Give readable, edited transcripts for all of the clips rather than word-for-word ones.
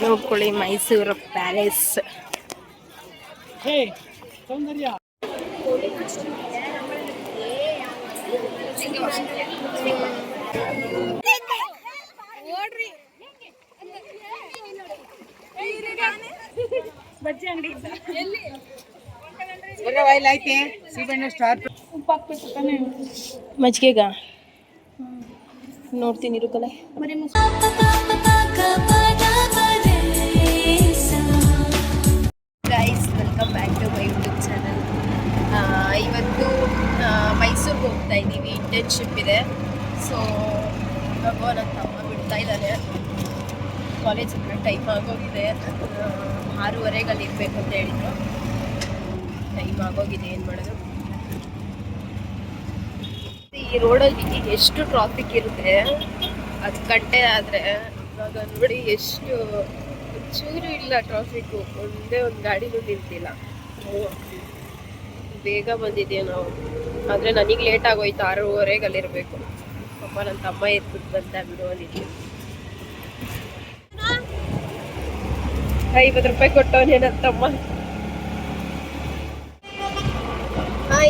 ನೋಡ್ಕೊಳ್ಳಿ ಮೈಸೂರು ಪ್ಯಾಲೇಸ್. ಬಜ್ಜಿ ಅಂಗಡಿ ಮಜ್ಜಿಗೆಗ ನೋಡ್ತೀನಿ ಇರುಕಲೆ. Guys, welcome back to my YouTube channel. ಇವತ್ತು ಮೈಸೂರಿಗೆ ಹೋಗ್ತಾ ಇದ್ದೀವಿ, ಇಂಟರ್ನ್ಶಿಪ್ ಇದೆ. ಸೊ ಇವಾಗ ನನ್ನ ತಮ್ಮ ಬಿಡ್ತಾ ಇದ್ದಾನೆ. ಕಾಲೇಜ್ ಹತ್ರ ಟೈಮ್ ಆಗೋಗಿದೆ. 6:15 ಅಲ್ಲಿ ಇರಬೇಕು ಅಂತ ಹೇಳಿದ್ರು. ಟೈಮ್ ಆಗೋಗಿದೆ, ಏನು ಮಾಡೋದು. ಈ ರೋಡಲ್ಲಿ ಎಷ್ಟು ಟ್ರಾಫಿಕ್ ಇರುತ್ತೆ. 10 ಗಂಟೆ ಆದರೆ ಇವಾಗ ನೋಡಿ ಎಷ್ಟು ಚೂರು ಇಲ್ಲ ಟ್ರಾಫಿಕ್ಕು. ಒಂದೇ ಒಂದು ಗಾಡಿನೂ ನಿಂತಿಲ್ಲ. ಬೇಗ ಬಂದಿದ್ದೀವಿ ನಾವು, ಆದರೆ ನನಗೆ ಲೇಟ್ ಆಗೋಯ್ತು. 6:15 ಅಲ್ಲಿರಬೇಕು. ಪಾಪ ನನ್ನ ತಮ್ಮ ಎದ್ಬಿಟ್ಟು ಬಂದ ಬಿಡು ಅಂದಿದ್ವಿ. 50 ರೂಪಾಯಿ ಕೊಟ್ಟವನೇ ನನ್ನ ತಮ್ಮ.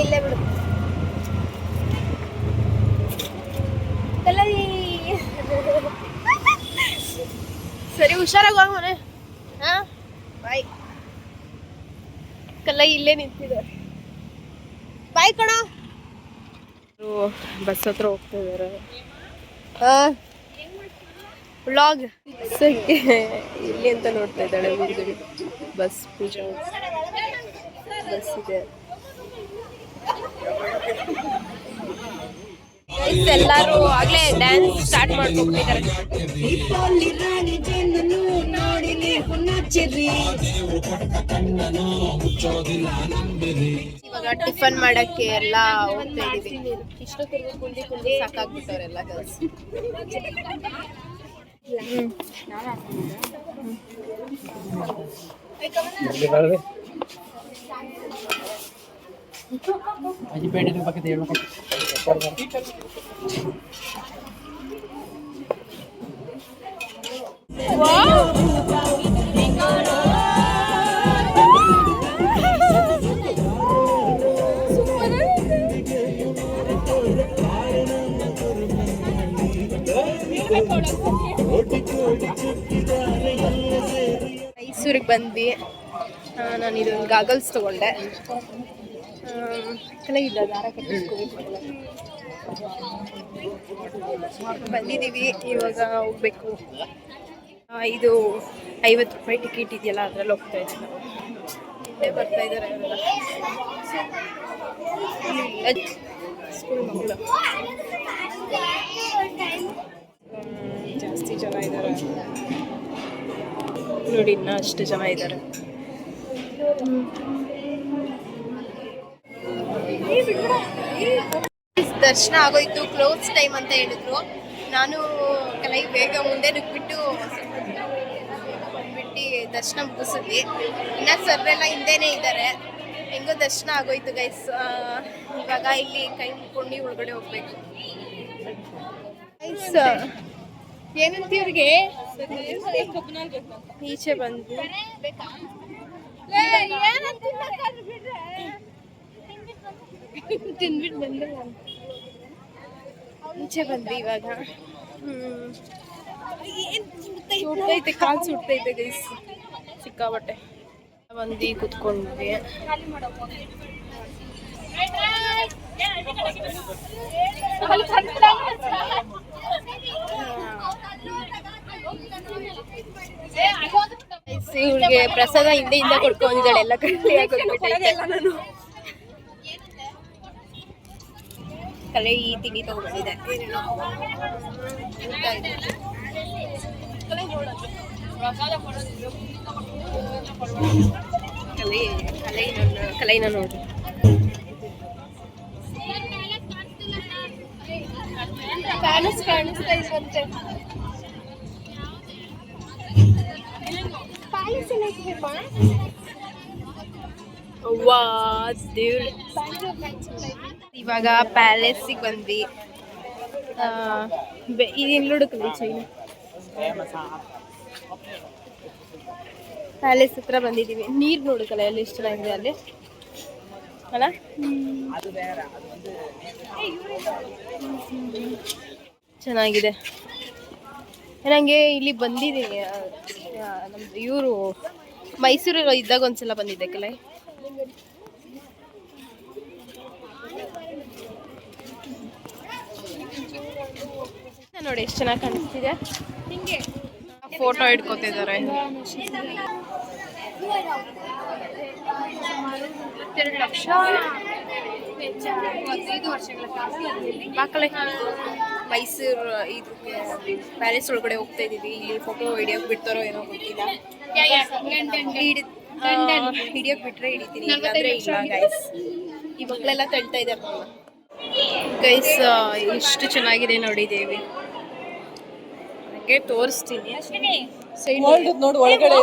ಇಲ್ಲೇ ಬಿಡು. ಸರಿ, ಹುಷಾರಾಗಿ ಹೋಗೋಣ. ಬಾಯ್. ಕಲ್ಲ ಇಲ್ಲೇ ನಿಂತಿದ್ದಾರೆ. ಬಾಯ್ ಕಣ. ಬಸ್ ಹತ್ರ ಹೋಗ್ತಾ ಇದಾರೆ. ವ್ಲಾಗ್ ಇಲ್ಲಿ ಅಂತ ನೋಡ್ತಾ ಇದ್ದಾಳೆ. ಬಸ್ ಪೂಜಾ ಬಸ್ ಇದೆ. ಎಲ್ಲರೂ ಆಗ್ಲೇ ಡ್ಯಾನ್ಸ್ ಸ್ಟಾರ್ಟ್ ಮಾಡ್ಕೊಂಡ್ಬಿಟ್ಟಿದ್ದಾರೆ. ಇವಾಗ ಟಿಫನ್ ಮಾಡಕ್ಕೆ ಎಲ್ಲ ಹೋಗ್ತಾ ಇದೀವಿ. ಇಷ್ಟೊತ್ತಿಗೆ ಕುಂದಿ ಸಾಕಾಗ್ಬಿಟ್ಟವ್ರೆಲ್ಲ ಗರ್ಲ್ಸ್. ಮೈಸೂರಿಗೆ ಬಂದ್ವಿ. ನಾನು ಇದೊಂದು ಗಾಗಲ್ಸ್ ತಗೊಂಡೆ. ಇಲ್ಲ ದಾರ ಬಂದಿದ್ದೀವಿ. ಇವಾಗ ಹೋಗ್ಬೇಕು. ಇದು 50 ರೂಪಾಯಿ ಟಿಕೆಟ್ ಇದೆಯಲ್ಲ, ಅದ್ರಲ್ಲಿ ಹೋಗ್ತಾ ಇದ್ದೀವಿ. ಇಲ್ಲೇ ಬರ್ತಾ ಇದ್ದಾರೆ ಅವರೆಲ್ಲ, ಸ್ಕೂಲ್ ಮಕ್ಕಳು. ಜಾಸ್ತಿ ಜನ ಇದ್ದಾರೆ ನೋಡಿ, ಇನ್ನೂ ಅಷ್ಟು ಜನ ಇದ್ದಾರೆ. ದರ್ಶನ ಆಗೋಯ್ತು. ಕ್ಲೋಸ್ ಟೈಮ್ ಅಂತ ಹೇಳಿದ್ರು. ನಾನು ಕೆಲವು ಬೇಗ ಮುಂದೆ ನುಗ್ಬಿಟ್ಟು ಬಂದ್ಬಿಟ್ಟು ದರ್ಶನ ಮುಗಿಸಿದ್ವಿ. ಇನ್ನು ಸರ್ರೆಲ್ಲ ಹಿಂದೆನೇ ಇದ್ದಾರೆ. ಹೆಂಗೋ ದರ್ಶನ ಆಗೋಯ್ತು ಗೈಸ್. ಇವಾಗ ಇಲ್ಲಿ ಕೈ ಮುಕ್ಕೊಂಡು ಒಳಗಡೆ ಹೋಗ್ಬೇಕು. ಗೈಸ್, ಏನಂತೀವ್ರಿಗೆ ಈಚೆ ಬಂದ್ವಿ. ತಿಂದ್ಬಿಟ್ಟು ಬಂದೆ. ಈಚೆ ಬಂದ್ವಿ ಇವಾಗ. ಸುಡ್ತೈತೆ, ಕಾಲು ಸುಡ್ತೈತೆ ಗೈಸ್ ಸಿಕ್ಕಾಬಟ್ಟೆ. ಬಂದು ಕುತ್ಕೊಂಡ್ವಿ. ಇವ್ರಿಗೆ ಪ್ರಸಾದ ಹಿಂದೆಯಿಂದ ಕೊಡ್ಕೊಂಡಿದ್ದಾಳೆ. ಎಲ್ಲ ಕಡೆ ನಾನು ಕಲೆ ಈ ತಿಂಡಿ ತಗೊಂಡಿದೆ. ಕಲೈನ ನೋಡಿ. ಕಾಣಿಸ್ತಾ ಇರುವಂತೆ. ಇವಾಗ ಪ್ಯಾಲೇಸಿಗೆ ಬಂದ್ವಿ. ಇದೆಲ್ಲ ಹುಡುಕಲಿ ಚೈನ. ಪ್ಯಾಲೇಸ್ ಹತ್ರ ಬಂದಿದ್ದೀವಿ. ನೀರು ನೋಡುತ್ತಲ್ಲ ಅಲ್ಲಿ ಎಷ್ಟು ಚೆನ್ನಾಗಿದೆ ಅಲ್ಲಿ ಅಲ್ಲ. ಚೆನ್ನಾಗಿದೆ. ನನಗೆ ಇಲ್ಲಿ ಬಂದಿದ್ದೀನಿ, ನಮ್ದು ಇವರು ಮೈಸೂರಲ್ಲಿ ಇದ್ದಾಗ ಒಂದ್ಸಲ ಬಂದಿದ್ದೆ ಕಲೆ. ನೋಡಿ ಎಷ್ಟು ಚೆನ್ನಾಗಿ ಕಾಣಿಸ್ತಿದೆ. ಹಿಂಗೆ ಫೋಟೋ ಇಟ್ಕೋತಿದ್ದಾರೆ. 2 ಲಕ್ಷ ಮಕ್ಕಳೇ. ಮೈಸೂರು ಇದು ಪ್ಯಾಲೇಸ್ ಒಳಗಡೆ ಹೋಗ್ತಾ ಇದೀವಿ. ಇಲ್ಲಿ ಫೋಟೋ ಹಿಡಿಯೋಕೆ ಬಿಡ್ತಾರೋ ಏನೋ ಗೊತ್ತಿಲ್ಲ. ಹಿಡಿಯೋಕೆ ಬಿಟ್ರೆ ಹಿಡಿತೀನಿ, ಇಲ್ಲಾಂದ್ರೆ ಇಲ್ಲ ಗೈಸ್. ಈ ಮಕ್ಕಳೆಲ್ಲ ತಳ್ತಾ ಇದ್ದಾರೆ ಗೈಸ್. ಎಷ್ಟು ಚೆನ್ನಾಗಿದೆ ನೋಡಿ ದೇವಿ. ನನಗೆ ತೋರಿಸ್ತೀನಿ. ನೋಡಿ ಒಳಗಡೆ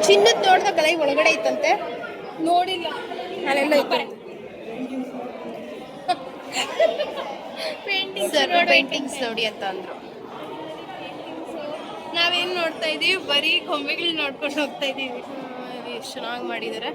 ಚಿನ್ನದ ನೋಡ್ದ ಕಲೆ ಒಳಗಡೆ ಇತ್ತಂತೆ. ನೋಡಿಲ್ಲ, ಅಲ್ಲೆಲ್ಲ ಇತ್ತು. ಪೇಂಟಿಂಗ್ಸ್ ನೋಡಿ ಅಂತ ಅಂದ್ರು. ನಾವೇನ್ ನೋಡ್ತಾ ಇದೀವಿ, ಬರೀ ಗೊಂಬೆಗಳು ನೋಡ್ಕೊಂಡು ಹೋಗ್ತಾ ಇದೀವಿ. ಎಷ್ಟು ಚೆನ್ನಾಗಿ ಮಾಡಿದ್ದಾರೆ.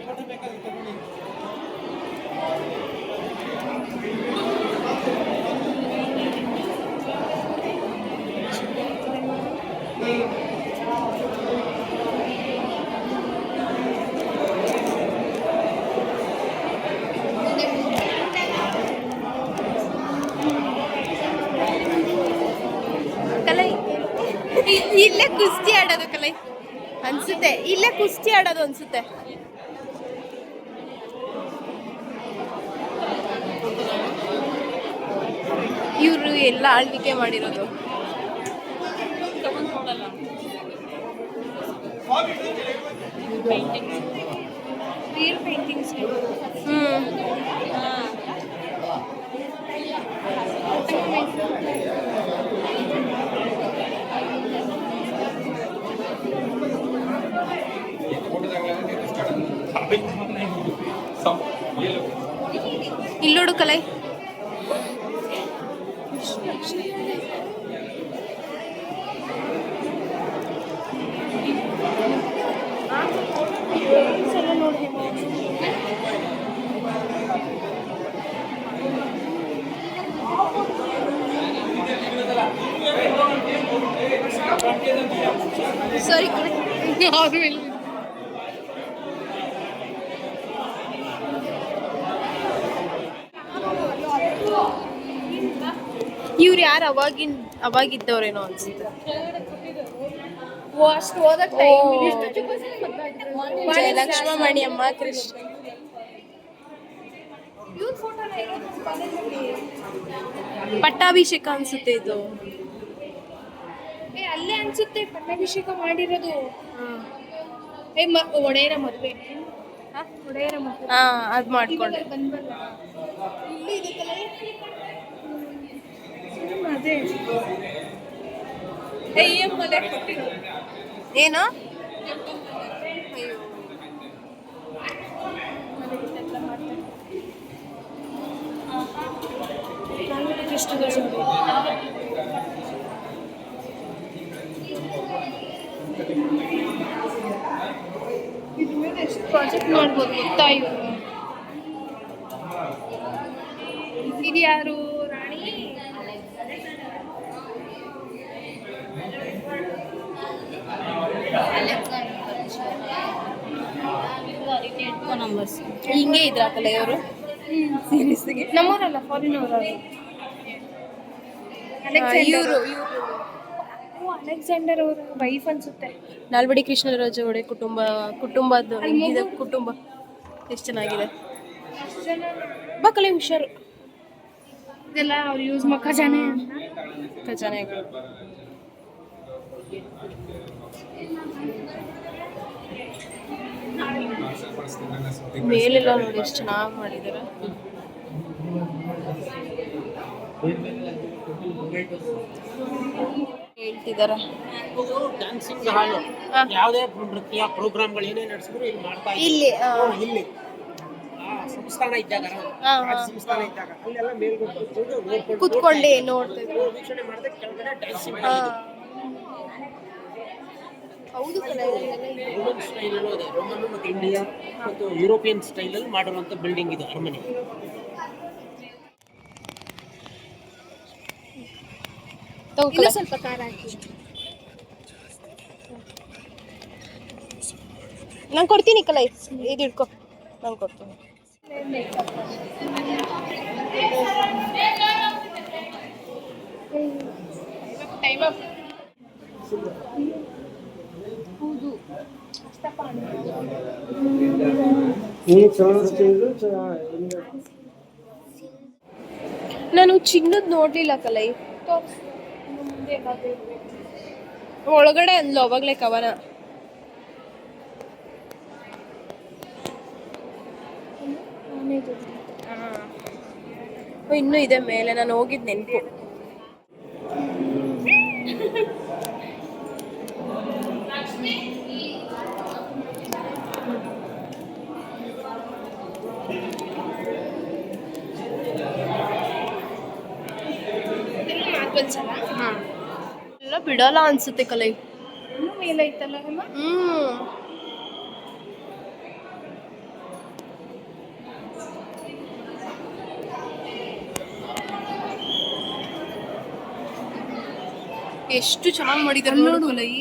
ಇಲ್ಲೇ ಕುಸ್ತಿ ಆಡೋದು ಕಲೆ ಅನ್ಸುತ್ತೆ. ಇಲ್ಲೇ ಕುಸ್ತಿ ಆಡೋದು ಅನ್ಸುತ್ತೆ. ಇವರು ಎಲ್ಲ ಆಳ್ವಿಕೆ ಮಾಡಿರೋದು. Real paintings. ಇಲ್ಲೋಡು ಕಲೆ. ಸರಿ ಇವ್ರು ಯಾರು ಅವಾಗಿದ್ದವ್ರೇನೋ ಅನ್ಸುತ್ತೆ. ಅಷ್ಟು ಓದಕ್ಕೆ ಲಕ್ಷ್ಮಣಿ ಅಮ್ಮ ಕೃಷ್ಣ. ಪಟ್ಟಾಭಿಷೇಕ ಅನ್ಸುತ್ತೆ ಇದು. ಅಲ್ಲೇ ಅನ್ಸುತ್ತೆ ಪಟ್ಟಾಭಿಷೇಕ ಮಾಡಿರೋದು. ಒಡೆಯರ ಮದುವೆ. ಅದ್ ಮಾಡ್ಕೊಂಡೆ. ಅದೇ ಏನು ಪ್ರಾಜೆಕ್ಟ್ ಮಾಡ್ಬೋದು ಗೊತ್ತಾ ಇವರು. ಇದು ಯಾರು? ರಾಣಿ ಹಿಂಗೆ ಇದ್ರಾಕಲ್ಲ ಇವರು. ಸೀರಿಯಸ್ಗೆ ನಮ್ಮೂರಲ್ಲ, ಫಾರಿನ್ ಅವರು. ಇವರು ಅಲೆಕ್ಸಾಂಡರ್ ಅವರ ವೈಫ್ ಅನ್ಸುತ್ತೆ. ನಾಲ್ವಡಿ ಕೃಷ್ಣರಾಜ ಒಡೆ ಕುಟುಂಬದ ಕುಟುಂಬ ಎಷ್ಟು ಚೆನ್ನಾಗಿದೆ. ಬಕ್ಕಲೆ ಹುಷಾರು. ಇದೆಲ್ಲ ಅವ್ರು ಯೂಸ್ ಖಜಾನೆ ಖಜಾನೆಗಳು. ಮೇಲೆಲ್ಲ ನೋಡಿ ಎಷ್ಟು ಚೆನ್ನಾಗಿ ಮಾಡಿದ್ದಾರೆ. ಹೇಳ್ತಿದ್ದಾರೆ ಡ್ಯಾನ್ಸಿಂಗ್ ಹಾಲು, ಹಾ. ಯಾವುದೇ ನೃತ್ಯ ಪ್ರೋಗ್ರಾಮ್ಗಳು ಏನೇ ನಡೆಸಿದ್ರು ಇಲ್ಲಿ ಮಾಡ್ತಾ ಇದ್ರು. ಇಲ್ಲಿ ಇಲ್ಲಿ ಸಂಸ್ಥಾನ ಇದ್ದಾಗ ಹಾ, ರಾಜ ಸಂಸ್ಥಾನ ಇದ್ದಾಗ ಅಲ್ಲೆಲ್ಲ ಮೇಲ್ಗಡೆ ಕೂತ್ಕೊಂಡು ನೋಡ್ಕೊಂಡು ಕುತ್ಕೊಂಡೆ ನೋಡ್ತಾ ಇದ್ರು. ವೀಕ್ಷಣೆ ಮಾಡಿದ್ರೆ ಕೆಳಗಡೆ ಡ್ಯಾನ್ಸಿಂಗ್ ಹಾ. ಹೌದು ಕಲ ರೋಮನ್ ಸ್ಟೈಲ್ ಇದೆ. ರೋಮನ್ ಮತ್ತು ಇಂಡಿಯಾ ಮತ್ತು ಯುರೋಪಿಯನ್ ಸ್ಟೈಲಲ್ಲಿ ಮಾಡಿರುವಂಥ ಬಿಲ್ಡಿಂಗ್ ಇದು ಅರಮನೆ. ಸ್ವಲ್ಪ ಖಾರ ಹಾಕಿ. ನಾನು ಕೊಡ್ತೀನಿ ಕಲೈ, ಇದು ಇಟ್ಕೊ, ನಾನು ಕೊಡ್ತೀನಿ. Time up. ಹೌದು ನಾನು ಚಿನ್ನದ ನೋಡ್ಲಿಲ್ಲ ಕಲೈ. ಒಳಗಡೆ ಅಂದ್ಲು ಅವಾಗ್ಲೇ ಕವನ. ಇನ್ನೂ ಇದೆ ಮೇಲೆ, ನಾನು ಹೋಗಿದ್ ನೆನಪು. ಎಲ್ಲ ಬಿಡಲ್ಲ ಅನ್ಸುತ್ತೆ ಕಲೈ. ಇನ್ನೂ ಮೇಲೆ ಐತಲ್ಲ ಅಮ್ಮ. ಎಷ್ಟು ಚೆನ್ನಾಗಿ ಮಾಡಿದ್ದಾರೆ ನೋಡು ಕಲೈ.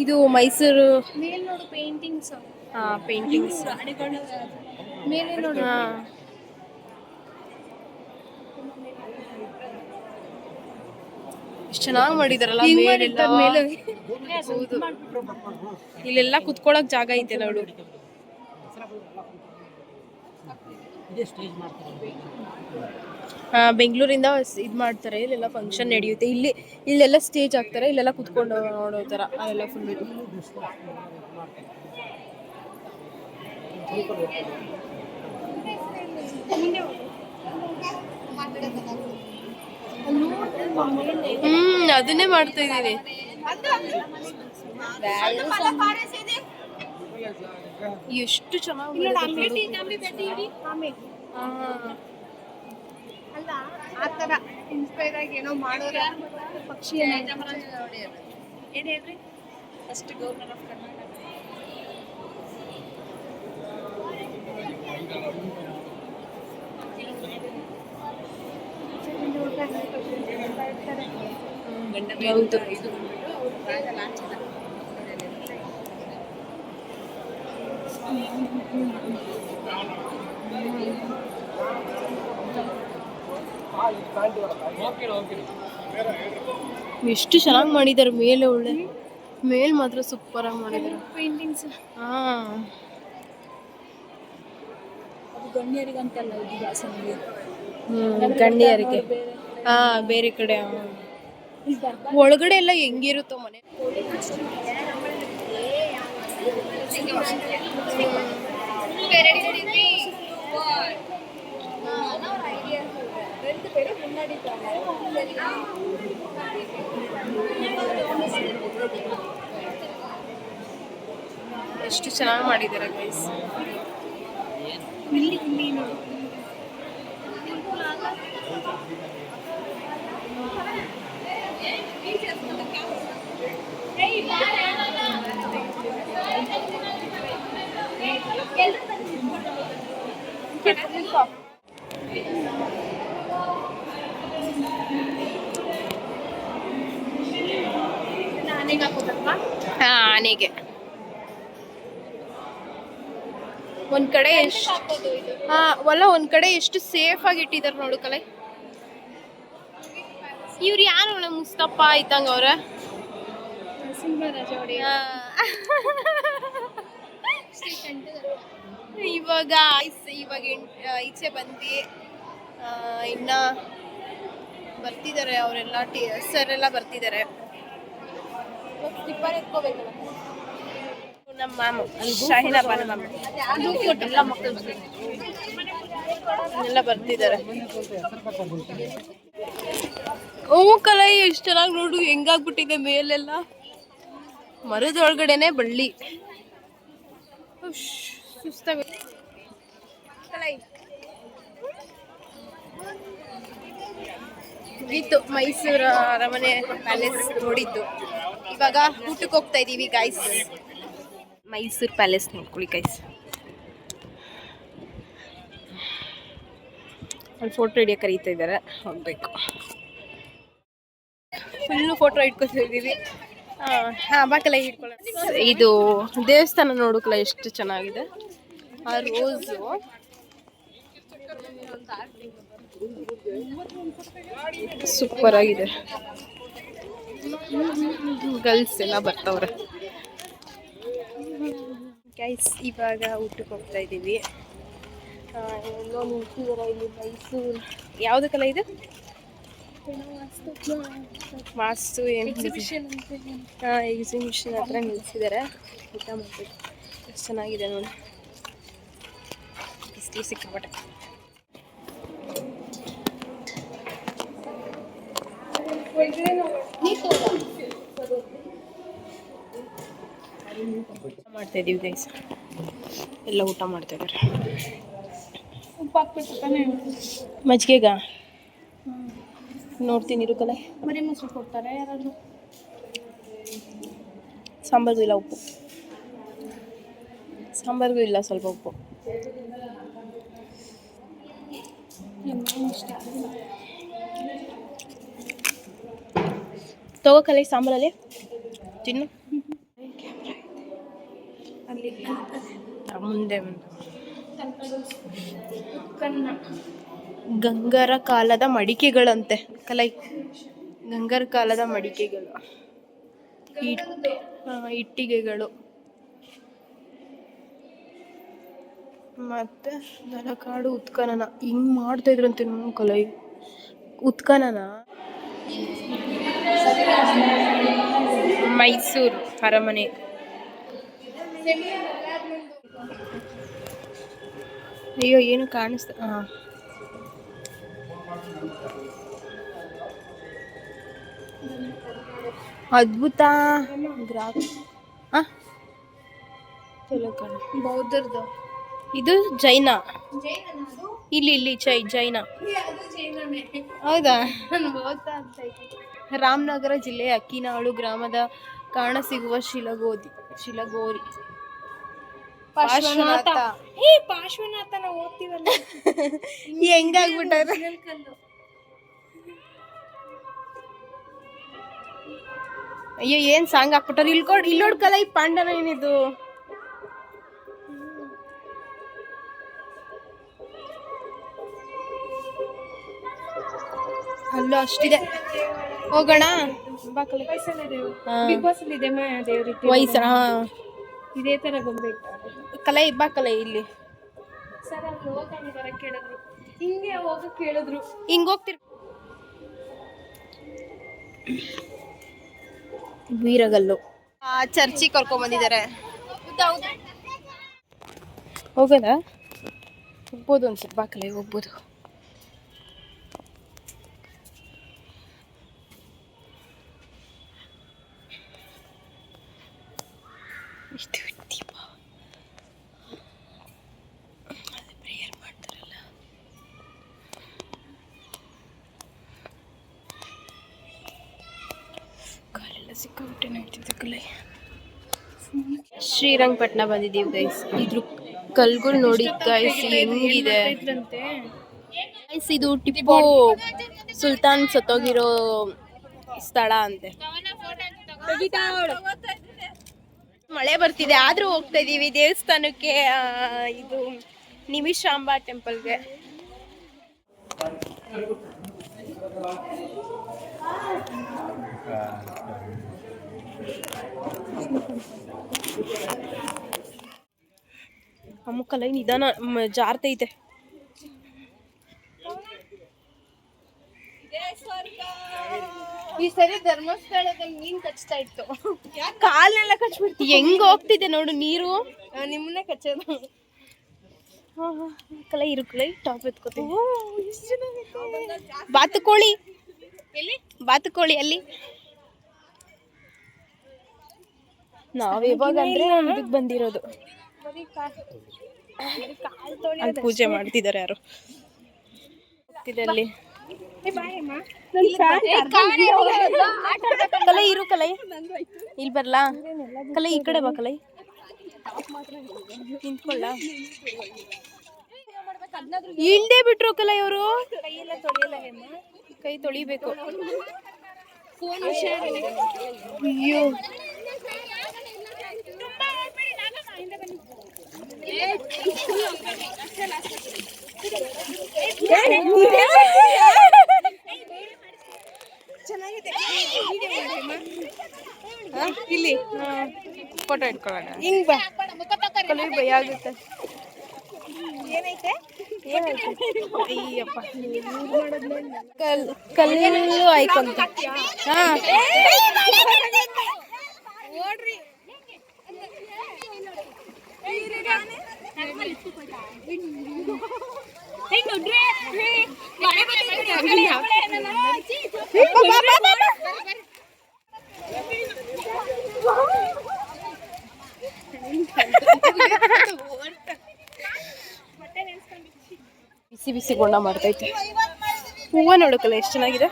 ಇದು ಮೈಸೂರು ಮೇಲ್ ನೋಡು ಪೇಂಟಿಂಗ್ಸ್. ಪೇಂಟಿಂಗ್ಸ್ ಮೇಲೆ ನೋಡು. ಎಷ್ಟು ಚೆನ್ನಾಗಿ ಮಾಡಿದಾರಲ್ಲ ಹಿಂಗ್ ಮೇಲೆಲ್ಲ. ಮಾಡಿರ್ತಾರೆ ಮೇಲೆ. ಹೌದು, ಇಲ್ಲೆಲ್ಲ ಕುತ್ಕೊಳಕ್ ಜಾಗ ಐತೆ ನೋಡು. ಇದೇ ಸ್ಟೇಜ್ ಮಾಡ್ತಾರೆ. ಬೆಂಗಳೂರಿಂದ ಇದು ಮಾಡ್ತಾರೆ, ಇಲ್ಲೆಲ್ಲ ಫಂಕ್ಷನ್ ನಡೆಯುತ್ತೆ. ಇಲ್ಲೆಲ್ಲ ಸ್ಟೇಜ್ ಹಾಕ್ತಾರೆ, ಇಲ್ಲೆಲ್ಲ ಕುತ್ಕೊಂಡು ನೋಡೋ ಥರ ಅಲ್ಲೆಲ್ಲ ಫುಲ್. ಅದನ್ನೇ ಮಾಡ್ತಾ ಇದ್ದೀನಿ. ಎಷ್ಟು ಚೆನ್ನಾಗಿ ಅಲ್ಲ ಆ ಥರ ಇನ್ಸ್ಪೈರ್ ಆಗಿ ಏನೋ ಮಾಡೋರ ಪಕ್ಷಿ ಏನು ಹೇಳ್ರಿ ಫಸ್ಟ್ ಗವರ್ನರ್ ಆಫ್ ಕರ್ನಾಟಕ. ಹೌದು. ಎಷ್ಟು ಚೆನ್ನಾಗಿ ಮಾಡಿದ್ದಾರೆ ಮೇಲೆ. ಒಳ್ಳೆ ಮೇಲ್ ಮಾತ್ರ ಸೂಪರ್ ಆಗಿ ಮಾಡಿದ್ದಾರೆ ಪೇಂಟಿಂಗ್ಸ್. ಗಣ್ಯರಿಗಂತಲ್ಲ ಇದು ದಾಸನಿಗೆ. ಗಣ್ಯರಿಗೆ ಬೇರೆ ಕಡೆ. ಒಳಗಡೆ ಎಲ್ಲ ಹೆಂಗಿರುತ್ತೋ ಮನೆ. ಎಷ್ಟು ಚೆನ್ನಾಗಿ ಮಾಡಿದ್ದಾರೆ ಗೈಸ್. ಆನೆಗೆ ಒಂದ್ ಕಡೆ ಎಷ್ಟು ಒಂದ್ ಕಡೆ ಎಷ್ಟು ಸೇಫ್ ಆಗಿ ಇಟ್ಟಿದಾರೆ ನೋಡು ಕಲೆ. ಇವ್ರು ಯಾರು ಮುಸ್ತಫಾ ಇದ್ದಂಗ ಅವ್ರ ಇವಾಗ ಈಚೆ ಬಂದು ಇನ್ನ ಬರ್ತಿದ್ದಾರೆ ಅವರೆಲ್ಲ ಸರ್ ಎಲ್ಲ ಬರ್ತಿದ್ದಾರೆ. ನಮ್ಮ ಮಾಮ ಶಾಹಿನಾ ಬಾನು ಎಲ್ಲ ಬರ್ತಿದ್ದಾರೆ. ಕಲೈ ಎಷ್ಟು ಚೆನ್ನಾಗಿ ನೋಡು ಹೆಂಗಾಗ್ಬಿಟ್ಟಿದೆ ಮೇಲೆಲ್ಲ. ಮರದೊಳಗಡೆನೆ ಬಳ್ಳಿ. ಸುಸ್ತಾಗ ಮುಗೀತು ಮೈಸೂರು ಅರಮನೆ ಪ್ಯಾಲೇಸ್ ನೋಡಿದ್ದು. ಇವಾಗ ಊಟಕ್ಕೆ ಹೋಗ್ತಾ ಇದೀವಿ ಗೈಸ್. ಮೈಸೂರು ಪ್ಯಾಲೇಸ್ ನೋಡ್ಕೊಳ್ಳಿ ಗೈಸ್. ಅಲ್ಲಿ ಫೋಟೋ ಹಿಡಿಯೋಕೆ ಕರೀತಾ ಇದ್ದಾರೆ, ಹೋಗ್ಬೇಕು. ಫುಲ್ಲು ಫೋಟೋ ಇಟ್ಕೊತಿದ್ದೀವಿ. ಬಾಕಲ್ಲ ಹಿಡ್ಕೊಳ್ಳ. ಇದು ದೇವಸ್ಥಾನ ನೋಡೋಕಲ್ಲ ಎಷ್ಟು ಚೆನ್ನಾಗಿದೆ. ಆ ರೋಸು ಸೂಪರ್ ಆಗಿದೆ. ಗರ್ಲ್ಸ್ ಎಲ್ಲ ಬರ್ತಾವ್ರೆ ಗೈಸ್. ಇವಾಗ ಊಟಕ್ಕೆ ಹೋಗ್ತಾ ಇದ್ದೀವಿ. ಎಲ್ಲೋ ನಿಲ್ಸಿದಾರ ಇಲ್ಲಿ ಮೈಸೂರು ಯಾವುದಕ್ಕೆಲ್ಲ ಇದು ವಾಸ್ತು ಎಕ್ಸಿಬಿಷನ್ ಹತ್ರ ನಿಲ್ಸಿದ್ದಾರೆ. ಊಟ ಮಾಡಬೇಕು. ಎಷ್ಟು ಚೆನ್ನಾಗಿದೆ ನೋಡಿ. ಬಿಸಿಲು ಸಿಕ್ಕಾಪಟ್ಟೆ. ಮಾಡ್ತಾ ಇದೀವಿ ಗೈಸ್. ಎಲ್ಲ ಊಟ ಮಾಡ್ತಾ ಇದ್ದಾರೆ. ಮಜ್ಜಿಗೆಗ ನೋಡ್ತೀನಿ ಇರುಕಲ್ಲ. ಬರೀ ಮೊಸರು ಕೊಡ್ತಾರೆ ಯಾರಾದ್ರು. ಸಾಂಬಾರ್ಗೂ ಇಲ್ಲ ಉಪ್ಪು. ಸಾಂಬಾರ್ಗೂ ಇಲ್ಲ ಸ್ವಲ್ಪ ಉಪ್ಪು. ತಗೋಕಲ್ಲ ಸಾಂಬಾರಲ್ಲಿ ತಿನ್ನು. ಅಲ್ಲಿ ಮುಂದೆ ಗಂಗರ ಕಾಲದ ಮಡಿಕೆಗಳಂತೆ ಕಲೈ. ಗಂಗರ ಕಾಲದ ಮಡಿಕೆಗಳು, ಇಟ್ಟಿಗೆಗಳು ಮತ್ತೆ ದನಕಾಡು ಉತ್ಖನನ ಹಿಂಗ್ ಮಾಡ್ತಾ ಇದ್ರಂತೆ ನೋಡಿ ಕಲೈ. ಉತ್ಖನನ ಮೈಸೂರು ಅರಮನೆ. ಅಯ್ಯೋ ಏನು ಕಾಣಿಸ್ತ. ಅದ್ಭುತ ಬೌದ್ಧರ್ದು. ಇದು ಜೈನ. ಇಲ್ಲಿ ಜೈನ. ಹೌದಾ? ರಾಮನಗರ ಜಿಲ್ಲೆಯ ಅಕ್ಕಿನಾಳು ಗ್ರಾಮದ ಕಾಣಸಿಗುವ ಶಿಲಗೋರಿ ಪಾರ್ಶ್ವನಾಥ. ಪಾರ್ಶ್ವನಾಥ ನಾವು ಓದ್ತೀವಲ್ಲ. ಹೆಂಗಾಗ್ಬಿಟ್ಟಾರ. ಅಯ್ಯೋ ಏನ್ ಸಾಂಗ್ ಹಾಕ್ಬಿಟ್ಟಾರ. ಇಲ್ಲೋಡ್ಕಲ್ಲ ಈ ಪಾಂಡನ ಏನಿದು. ಅಲ್ಲೂ ಅಷ್ಟಿದೆ. ಹೋಗೋಣ ಬಾಕಲೆ. ಬಿಗ್ ಬಾಸ್ ಅಲ್ಲಿ ಇದೆ ದೇವ್ರ ವಯಸ್ಸ ಇದೇ ತರ ಗೊಂಬೆ ಕಲೆ ಬಾಕಲೆ ಇಲ್ಲಿ. ಸರ್ ಅಲ್ಲಿ ಹೋಗಿ ಬರಕ್ಕೆ ಕೇಳಿದ್ರು. ಹಿಂಗೆ ಹೋಗಕ್ಕೆ ಕೇಳಿದ್ರು. ಹಿಂಗ್ ಹೋಗ್ತಿರ್. ವೀರಗಲ್ಲು ಚರ್ಚಿಗೆ ಕರ್ಕೊಂಡ್ ಬಂದಿದ್ದಾರೆ. ಹೋಗೋದ? ಹೋಗ್ಬೋದು ಅನ್ಸುತ್ತೆ. ಬಾಕಲೆ ಹೋಗ್ಬೋದು. ದೀಪ ಪ್ರೇಯರ್ ಮಾಡ್ತಾರಲ್ಲ. ಕಾಲೆಲ್ಲ ಸಿಕ್ಕಾಬಿಟ್ಟೆ ನೋಡ್ತಿದ್ದೆ ಕಲೆ. ಶ್ರೀರಂಗಪಟ್ಟಣ ಬಂದಿದ್ದೀವಿ ಗೈಸ್. ಇದ್ರ ಕಲ್ಗಳು ನೋಡಿ ಗೈಸ್ ಹೆಂಗಿದೆ ಗೈಸ್. ಇದು ಟಿಪ್ಪು ಸುಲ್ತಾನ್ ಸತ್ತೋಗಿರೋ ಸ್ಥಳ ಅಂತೆ. ಮಳೆ ಬರ್ತಿದೆ ಆದ್ರೂ ಹೋಗ್ತಾ ಇದೀವಿ ದೇವಸ್ಥಾನಕ್ಕೆ. ಇದು ನಿಮಿಷಾಂಬ ಟೆಂಪಲ್ಗೆ. ಅಮ್ಮಕ್ಕಲ್ಲ ನಿಧಾನ ಜಾರ್ತೈತೆ. ಈ ಸರಿ ಧರ್ಮಸ್ಥಳದಲ್ಲಿ ನೀನ್ ಕಚ್ತಾ ಇತ್ತು, ಕಾಲೆಲ್ಲ ಕಚ್ಬಿಡ್ತಿ. ಹೆಂಗ್ ಹೋಗ್ತಿದೆ ನೋಡು ನೀರು, ನಿಮ್ಮನ್ನೇ ಕಚ್ಚೋದು. ಕಲ ಇರುಕಲೈ ಟಾಪ್ ಎತ್ಕೋತೀವಿ. ಬಾತುಕೋಳಿ ಎಲ್ಲಿ? ಬಾತುಕೋಳಿ ಅಲ್ಲಿ. ನಾವ್ ಇವಾಗ ಅಂದ್ರೆ ಇದಕ್ ಬಂದಿರೋದು, ಅಲ್ಲಿ ಪೂಜೆ ಮಾಡ್ತಿದ್ದಾರೆ ಯಾರು ಅಲ್ಲಿ. ಕಲೈ ಇರು ಕಲೈ, ಇಲ್ಲಿ ಬರ್ಲಾ ಕಲೈ, ಈ ಕಡೆ ಬಾ ಕಲೈ, ನಿಂತ್ಕೊಳ್ಳ. ಇಲ್ದೇ ಬಿಟ್ರು ಕಲೈ ಅವರು. ಕೈ ತೊಳಿಬೇಕು. ಅಯ್ಯೋ ಚೆನ್ನಾಗಿದೆ. ಇಲ್ಲಿ ಫೋಟೋ ಇಟ್ಕೊಳ್ಳೋಣ. ಹಿಂಗ್ ಬಾ, ಕಲೈ ಭಯ ಆಗುತ್ತೆ. ಏನೈತೆ ಅಯ್ಯಪ್ಪ, ಕಲ್ಲು ಆಯ್ಕೊಂತ. ಹಾ ಓಡ್ರಿ. ಬಿಸಿ ಬಿಸಿ ಗೊಂಡ ಮಾಡ್ತೈತೆ. ಹೂವ ನೋಡಕ್ಕಲ್ಲ ಎಷ್ಟು ಚೆನ್ನಾಗಿದೆ.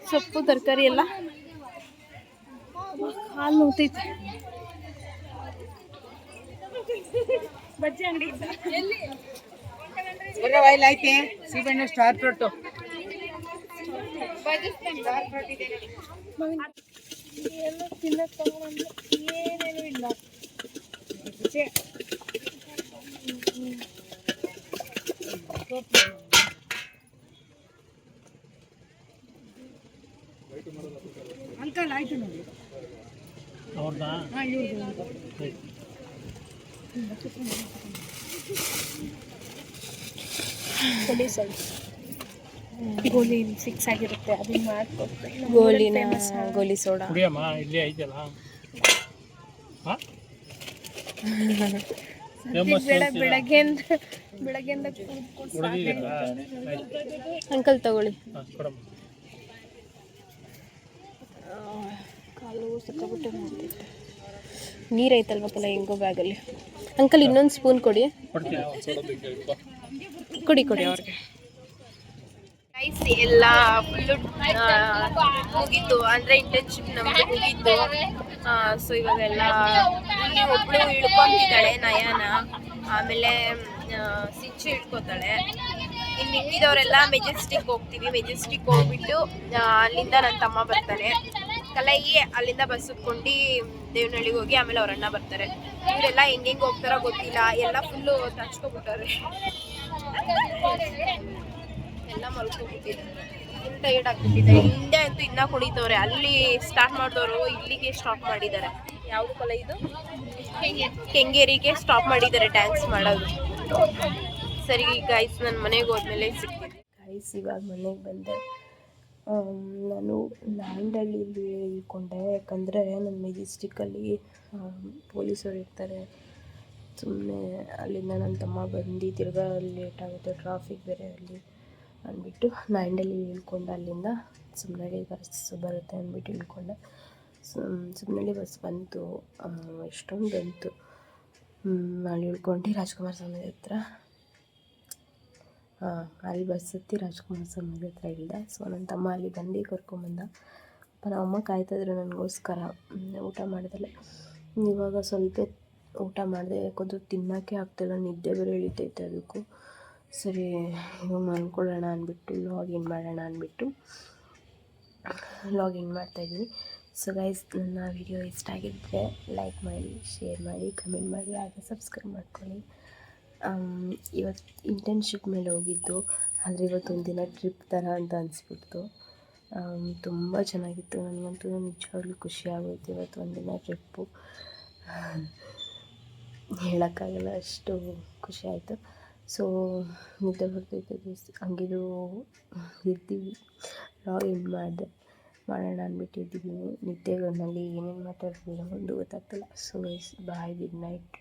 ಸೊಪ್ಪು ತರಕಾರಿ ಎಲ್ಲ. ಹಾಲು ನೋಡ್ತೈತೆ. ಬಜ್ಜಿ ಅಂಗಡಿ ಐತೆ ಸೀಬೆಣ್ಣೆ ಸ್ಟಾರ್ ಫ್ರೂಟ್. ಎಲ್ಲ ತಿನ್ನಕ್ ಏನೇನು ಇಲ್ಲ. ಅಂಕಲ್ ಆಯ್ತು ನೋಡಿ ಅವ್ರದಾ. ಗೋಲಿ ಫಿಕ್ಸ್ ಆಗಿರುತ್ತೆ, ಅದನ್ನ ಮಾಡ್ಕೊಡ್ತಾರೆ. ಗೋಲಿ ಸೋಡಾ ಇಲ್ಲಿ ಐತಲ್ಲ. ಬೆಳಗ್ಗೆಯಿಂದ ಅಂಕಲ್ ತಗೊಳ್ಳಿ. ಕಾಲು ಸಿಕ್ಕಾಬಿಟ್ಟೆ ಮಾಡ್ತೈತೆ. ನೀರೈತಲ್ವ ಕಲ ಹೆಂಗೋ ಬ್ಯಾಗಲ್ಲಿ. ಅಂಕಲ್ ಇನ್ನೊಂದು ಸ್ಪೂನ್ ಕೊಡಿ. ಕೊಡಿ ಕೊಡಿ ಅವ್ರಿಗೆ. ರೈಸ್ ಎಲ್ಲ ಫುಲ್ಲು ಮುಗೀತು, ಅಂದರೆ ಇಂಟರ್ನ್ಶಿಪ್ ನಮ್ಮದು ಮುಗೀತು. ಸೊ ಇವಾಗೆಲ್ಲ ಇಲ್ಲಿ ಒಬ್ಬಳು ಇಳ್ಕೊತಿದ್ದಾಳೆ ನಯನ, ಆಮೇಲೆ ಸಿಂಚು ಇಳ್ಕೊತಾಳೆ. ಇನ್ನು ಮಿಕ್ಕಿದವರೆಲ್ಲ ಮೆಜೆಸ್ಟಿಕ್ ಹೋಗ್ತೀವಿ. ಮೆಜೆಸ್ಟಿಕ್ ಹೋಗ್ಬಿಟ್ಟು ಅಲ್ಲಿಂದ ನನ್ನ ತಮ್ಮ ಬರ್ತಾನೆ. ಕಲೈ ಅಲ್ಲಿಂದ ಬಸ್ ಹತ್ಕೊಂಡು ದೇವನಹಳ್ಳಿಗೆ ಹೋಗಿ ಆಮೇಲೆ ಅವ್ರ ಅಣ್ಣ ಬರ್ತಾರೆ. ಇವರೆಲ್ಲ ಹೆಂಗೆ ಹೋಗ್ತಾರೋ ಗೊತ್ತಿಲ್ಲ, ಎಲ್ಲ ಫುಲ್ಲು ತಚ್ಕೊಬಿಟ್ಟಾರೆ, ಎಲ್ಲ ಮಲ್ಕೊಬಿಟ್ಟಿದ್ದಾರೆ. ಫುಲ್ ಟೈರ್ಡ್ ಆಗ್ಬಿಟ್ಟಿದೆ. ಹಿಂದೆ ಅಂತೂ ಇನ್ನೂ ಕುಣಿತವ್ರೆ. ಅಲ್ಲಿ ಸ್ಟಾರ್ಟ್ ಮಾಡಿದವರು ಇಲ್ಲಿಗೆ ಸ್ಟಾಪ್ ಮಾಡಿದ್ದಾರೆ. ಯಾವುದು ಕಲ ಇದು? ಕೆಂಗೇರಿಗೆ ಸ್ಟಾಪ್ ಮಾಡಿದ್ದಾರೆ ಡ್ಯಾನ್ಸ್ ಮಾಡೋದು. ಸರಿ ಗೈಸ್, ನನ್ನ ಮನೆಗೆ ಹೋದ್ಮೇಲೆ ಸಿಗ್ತೀನಿ. ಗೈಸ್ ಇವಾಗ ಮನೆಗೆ ಬಂದೆ. ನಾನು ಲ್ಯಾಂಡಳ್ಳಿಲಿ ಇಳ್ಕೊಂಡೆ, ಯಾಕಂದರೆ ನನ್ನ ಮೆಜೆಸ್ಟಿಕ್ಕಲ್ಲಿ ಪೊಲೀಸರು ಇರ್ತಾರೆ. ಸುಮ್ಮನೆ ಅಲ್ಲಿಂದ ನನ್ನ ತಮ್ಮ ಬಂದು ತಿರ್ಗಾ ಲೇಟ್ ಆಗುತ್ತೆ, ಟ್ರಾಫಿಕ್ ಬೇರೆ ಅಲ್ಲಿ ಅಂದ್ಬಿಟ್ಟು ಲ್ಯಾಂಡಲ್ಲಿ ಇಳ್ಕೊಂಡೆ. ಅಲ್ಲಿಂದ ಸುಮ್ಮನಳ್ಳಿ ಬಸ್ ಬರುತ್ತೆ ಅಂದ್ಬಿಟ್ಟು ಇಳ್ಕೊಂಡೆ. ಸುಮ್ಮನಳ್ಳಿ ಬಸ್ ಬಂತು, ಎಷ್ಟೊಂದು ಬಂತು. ಅಲ್ಲಿ ಇಳ್ಕೊಂಡು ರಾಜ್ಕುಮಾರ್ ಸ್ವಾಮಿ ಹತ್ರ, ಅಲ್ಲಿ ಬಸ್ ಹತ್ತಿ ರಾಜ್ಕುಮಾರ್ ಸ್ವಾಮಿ ಹತ್ರ ಇಳಿದೆ. ಸೊ ನನ್ನ ತಮ್ಮ ಅಲ್ಲಿ ಬಂದು ಕರ್ಕೊಂಬಂದ. ನಮ್ಮ ಅಮ್ಮ ಕಾಯ್ತಾಯಿದ್ರು ನನಗೋಸ್ಕರ. ಊಟ ಮಾಡಿದಲೆ ಇವಾಗ ಸ್ವಲ್ಪ ಊಟ ಮಾಡಿದೆ, ಯಾಕಂದ್ರೆ ತಿನ್ನೋಕ್ಕೆ ಆಗ್ತಿಲ್ಲ, ನಿದ್ದೆ ಬೇರೆ ಇಳಿತೈತೆ. ಅದಕ್ಕೂ ಸರಿ ಇವಾಗ ಮಲ್ಕೊಳ್ಳೋಣ ಅಂದ್ಬಿಟ್ಟು ಲಾಗಿನ್ ಮಾಡೋಣ ಅಂದ್ಬಿಟ್ಟು ಲಾಗಿನ್ ಮಾಡ್ತಾಯಿದ್ವಿ. ಸೊ ಗೈಸ್, ನನ್ನ ವಿಡಿಯೋ ಇಷ್ಟ ಆಗಿದ್ದರೆ ಲೈಕ್ ಮಾಡಿ, ಶೇರ್ ಮಾಡಿ, ಕಮೆಂಟ್ ಮಾಡಿ, ಹಾಗೆ ಸಬ್ಸ್ಕ್ರೈಬ್ ಮಾಡ್ಕೊಳ್ಳಿ. ಇವತ್ತು ಇಂಟರ್ನ್ಶಿಪ್ ಮೇಲೆ ಹೋಗಿದ್ದು, ಆದರೆ ಇವತ್ತೊಂದು ದಿನ ಟ್ರಿಪ್ ಥರ ಅಂತ ಅನಿಸ್ಬಿಡ್ತು. ತುಂಬ ಚೆನ್ನಾಗಿತ್ತು. ನನಗಂತೂ ನಿಜವಾಗ್ಲೂ ಖುಷಿ ಆಗೋಯ್ತು. ಇವತ್ತು ಒಂದಿನ ಟ್ರಿಪ್ಪು ಹೇಳೋಕ್ಕಾಗಲ್ಲ, ಅಷ್ಟು ಖುಷಿ ಆಯಿತು. ಸೊ ನಿದ್ದೆ ಬರ್ತೈತೆ ಗೈಸ್, ಹಂಗಿದು ಇದ್ದೀವಿ. ಲಾಗ್ ಎಂಡ್ ಮಾಡೋಣ ಅಂದ್ಬಿಟ್ಟಿದ್ದೀವಿ. ನಿದ್ದೆಗಳಲ್ಲಿ ಏನೇನು ಮಾತಾಡ್ತಿದ್ದೀನೋ ಒಂದು ಗೊತ್ತಾಗ್ತಿಲ್ಲ. ಸೊ ಗೈಸ್, ಬಾಯ್, ಗುಡ್ ನೈಟ್.